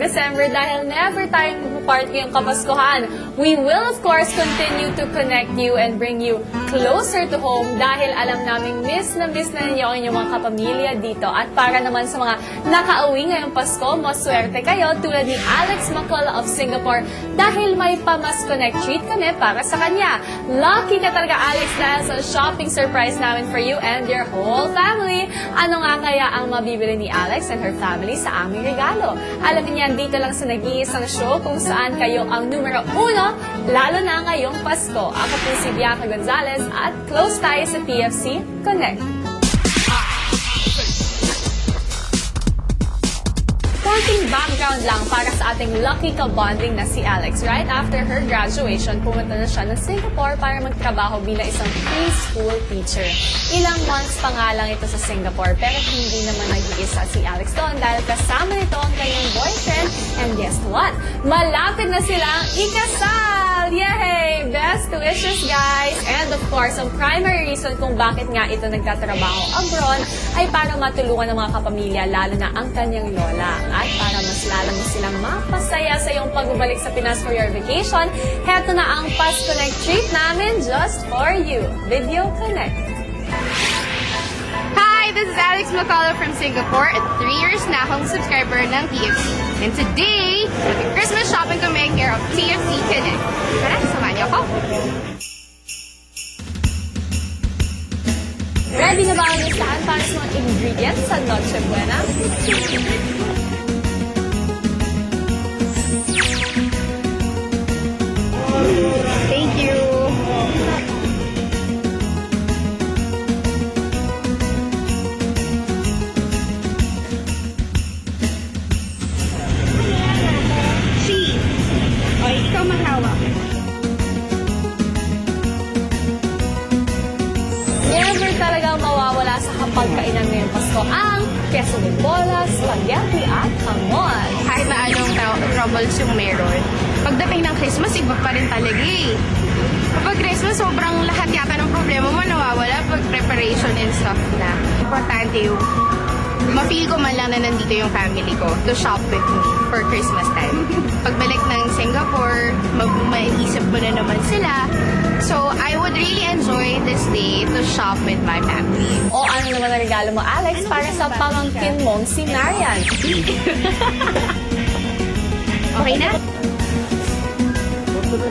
December dahil never tayong part ngayong Kapaskuhan. We will of course continue to connect you and bring you closer to home dahil alam namin miss na ninyo ang inyong mga kapamilya dito. At para naman sa mga nakauwi ngayong Pasko, maswerte kayo tulad ni Alex McCullough of Singapore dahil may pa-Mas Connect treat kami para sa kanya. Lucky ka talaga, Alex, dahil sa shopping surprise namin for you and your whole family. Ano nga kaya ang mabibili ni Alex and her family sa aming regalo? Alamin niyan dito lang sa nag-iisang show kung saan kayo ang numero 1, lalo na ngayong Pasko. Ako po si Bianca Gonzalez at close tayo sa TFC Connect. Konting background lang para sa ating lucky ka-bonding na si Alex. Right after her graduation, pumunta na siya ng Singapore para magtrabaho bilang isang preschool teacher. Ilang months pa nga lang ito sa Singapore, pero hindi naman nag-iisa si Alex doon dahil kasama nito ang kanyang boyfriend. And guess what? Malapit na silang ikasal! Yay! Best wishes, guys! And of course, ang primary reason kung bakit nga ito nagtatrabaho abroad ay para matulungan ng mga kapamilya, lalo na ang kanyang lola. At para mas lalo mo silang mapasaya sa iyong pagbabalik sa Pinas for your vacation, heto na ang Pas Connect treat namin just for you. Video Connect. Hi, this is Alex McCullough from Singapore at 3 years na akong subscriber ng TFC. And today, mag-Christmas shopping kami here of TFC Connect. Tara, samahan niyo ako. Ready na ba ang listahan para sa mga ingredients sa Noche Buena? Thank you. Cheese. O, ikaw mahawak. Never talagang mawawala sa kapagkainan ngayong Pasko ang queso de bola, spaghetti at hamon. Kahit na anong troubles yung meron, pagdating ng Christmas, iba pa rin talaga eh. Kapag Christmas, sobrang lahat yata ng problema mo nawawala pag preparation and stuff na. Importante yung ma-feel ko man lang na nandito yung family ko to shop with me for Christmas time. Pagbalik ng Singapore, maisip mo na naman sila. So, I would really enjoy this day to shop with my family. O ano naman ang regalo mo, Alex, para sa pamangkin mong si Marian? Okay na?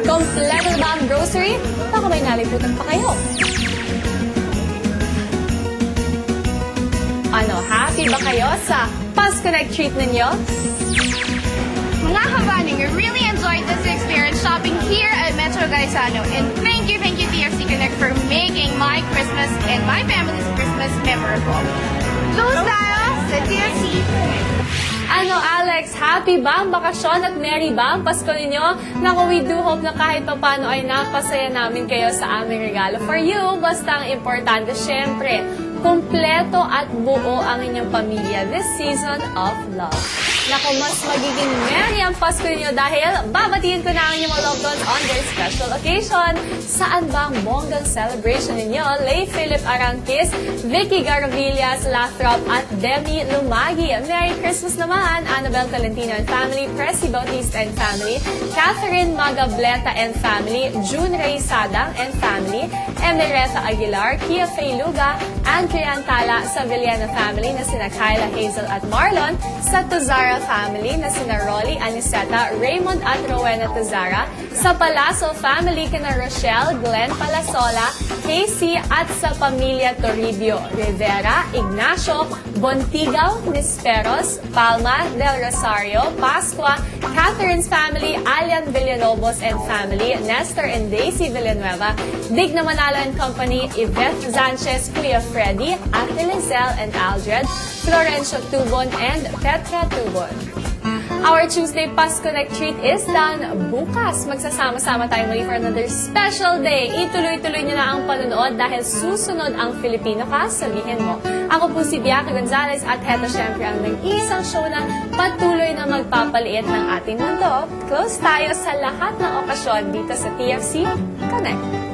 Kompleto na ba ang grocery? Baka may naliputan pa kayo. Ano, happy ba kayo sa Pas Connect treat ninyo? Mga kabaning, I really enjoyed this experience shopping here at Metro Gaisano. And thank you TFC Connect for making my Christmas and my family's Christmas memorable. Close tayo sa TFC. Ano, Alex, happy ba ang bakasyon at merry ba ang Pasko ninyo? Naku, we do hope na kahit paano ay napasaya namin kayo sa aming regalo for you. Basta ang importante, syempre, kumpleto at buo ang inyong pamilya this season of love. Naku, mas magiging merry ang Pasko ninyo dahil babatiin ko na ang inyong mga loved ones on their special occasion. Saan ba ang bonggang celebration ninyo? Lay Philip Aranquis, Vicky Garavillas, Lathrop at Demi Lumagi. Merry Christmas naman, Annabel Tolentino and family, Presi Bautista and family, Catherine Magableta and family, June Ray Sadang and family, Emereta Aguilar, Kia Freiluga, Andrea Antala sa Villena family na sina Kyla, Hazel at Marlon, sa Tuzara family na sina Rolly, Aniseta, Raymond at Rowena Tuzara, sa Palaso family kina Rochelle, Glenn Palasola, Casey at sa pamilya Toribio, Rivera, Ignacio, Bontigaw, Nisperos, Palma, Del Rosario, Pascua, Catherine's family, Alian Villalobos and family, Nestor and Daisy Villanueva, Digna Manalo and Company, Yvette Sanchez, Kuya Freddy, Ate Lizelle and Aldred, Florencio Tubon and Petra Tubon. Our Tuesday Pas Connect treat is done. Bukas, magsasama-sama tayo muli for another special day. Ituloy-tuloy nyo na ang panonood dahil susunod ang Filipino ka, sabihin mo. Ako po si Bianca Gonzalez at heto syempre ang nag-iisang show na patuloy na magpapaliit ng ating mundo. Close tayo sa lahat ng okasyon dito sa TFC Connect.